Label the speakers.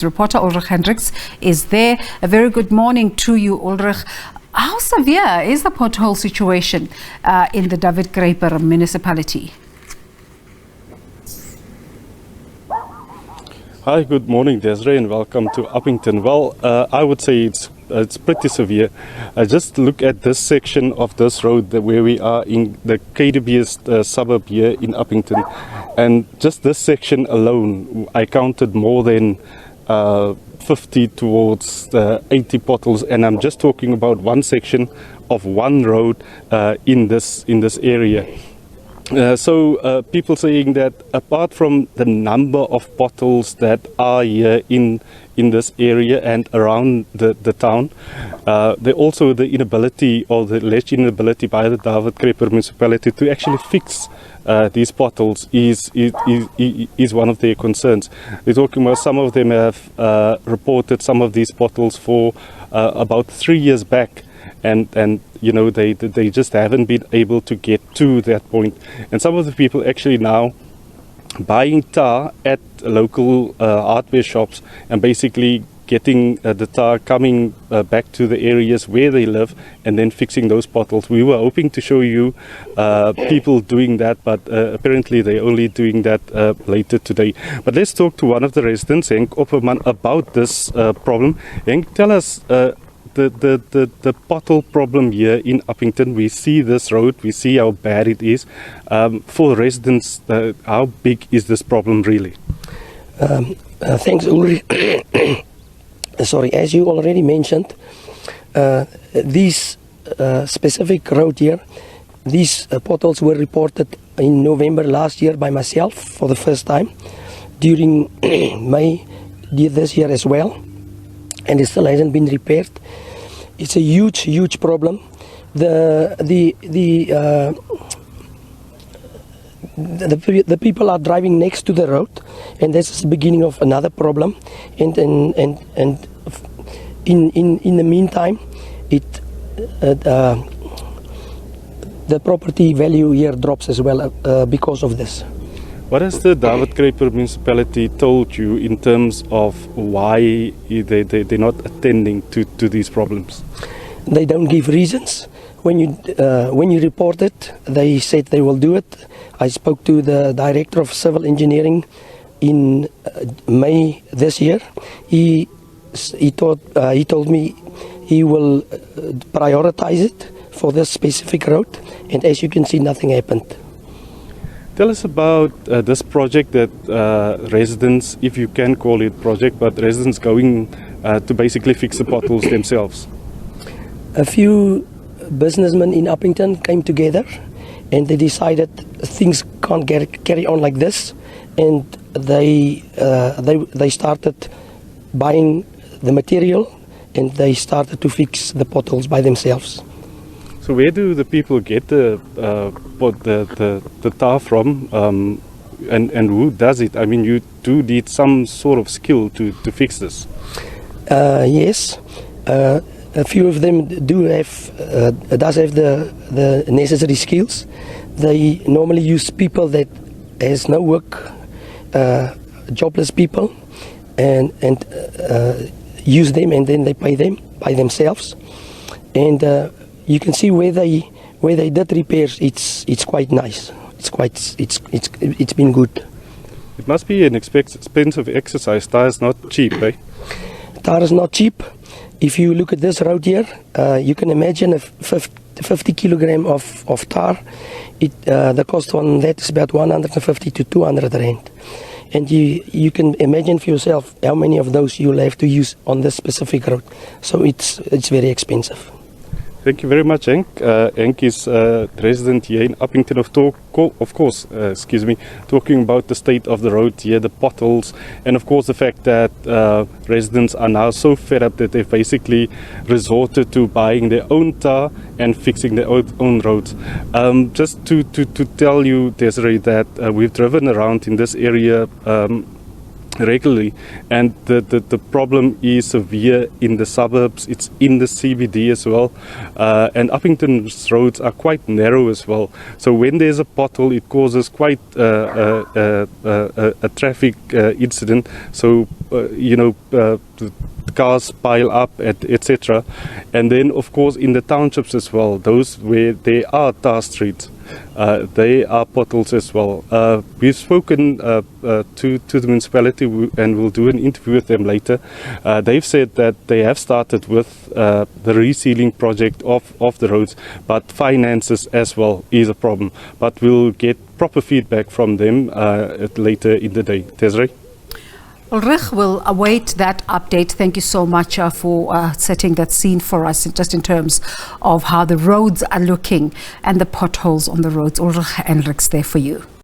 Speaker 1: Reporter Ulrich Hendriks is there. A very good morning to you, Ulrich. How severe is the pothole situation in the Dawid Kruiper municipality?
Speaker 2: Hi, good morning, Desiree, and welcome to Upington. Well, I would say it's pretty severe. Just look at this section of this road where we are in the KDB's suburb here in Upington, and just this section alone, I counted more than 50 towards 80 potholes, and I'm just talking about one section of one road in this area. So people saying that apart from the number of potholes that are here in this area and around the town, there also the inability or the alleged inability by the Dawid Kruiper municipality to actually fix these potholes is one of their concerns. They're talking about some of them have reported some of these potholes for about 3 years back, and you know they just haven't been able to get to that point. And some of the people actually now buying tar at local hardware shops and basically getting the tar coming back to the areas where they live and then fixing those potholes. We were hoping to show you people doing that, but apparently they're only doing that later today. But let's talk to one of the residents, Henk Opperman, about this problem. Henk, tell us the pothole problem here in Upington. We see this road, we see how bad it is. For residents, how big is this problem really?
Speaker 3: Thanks, Ulrich. Sorry, as you already mentioned, this specific road here, these potholes were reported in November last year by myself for the first time, during May this year as well, and it still hasn't been repaired. It's a huge problem. The people are driving next to the road, and this is the beginning of another problem. And in the meantime, the property value here drops as well because of this.
Speaker 2: What has the Dawid Kruiper municipality told you in terms of why they're not attending to these problems?
Speaker 3: They don't give reasons. When you report it, they said they will do it. I spoke to the director of civil engineering in May this year. He told me he will prioritize it for this specific road, and as you can see, nothing happened.
Speaker 2: Tell us about this project that residents, if you can call it project, but residents going to basically fix the potholes themselves.
Speaker 3: A few businessmen in Upington came together and they decided things can't carry on like this, and they started buying the material and they started to fix the potholes by themselves.
Speaker 2: So where do the people get the tar from, and who does it? I mean, you do need some sort of skill to fix this.
Speaker 3: Yes, a few of them does have the necessary skills. They normally use people that has no work, jobless people, and use them, and then they pay them by themselves. And you can see where they did repairs. It's quite nice. It's been good.
Speaker 2: It must be an expensive exercise. Tar is not cheap, eh?
Speaker 3: Tar is not cheap. If you look at this road here, you can imagine a 50 kilogram of tar. The cost on that is about 150 to 200 rand. And you can imagine for yourself how many of those you'll have to use on this specific road. So it's very expensive.
Speaker 2: Thank you very much, Henk. Henk is resident here in Upington, of course, talking about the state of the road here, the potholes, and of course the fact that residents are now so fed up that they've basically resorted to buying their own tar and fixing their own roads. Just to tell you, Desiree, that we've driven around in this area regularly, and the problem is severe in the suburbs. It's in the CBD as well, and Upington's roads are quite narrow as well, so when there's a pothole it causes quite a traffic incident, so the cars pile up, etc. And then of course in the townships as well, those where there are tar streets, they are potholes as well. We've spoken to the municipality, and we'll do an interview with them later. They've said that they have started with the resealing project of the roads, but finances as well is a problem. But we'll get proper feedback from them later in the day. Desiree?
Speaker 1: Ulrich will await that update. Thank you so much for setting that scene for us, just in terms of how the roads are looking and the potholes on the roads. Ulrich Hendriks there for you.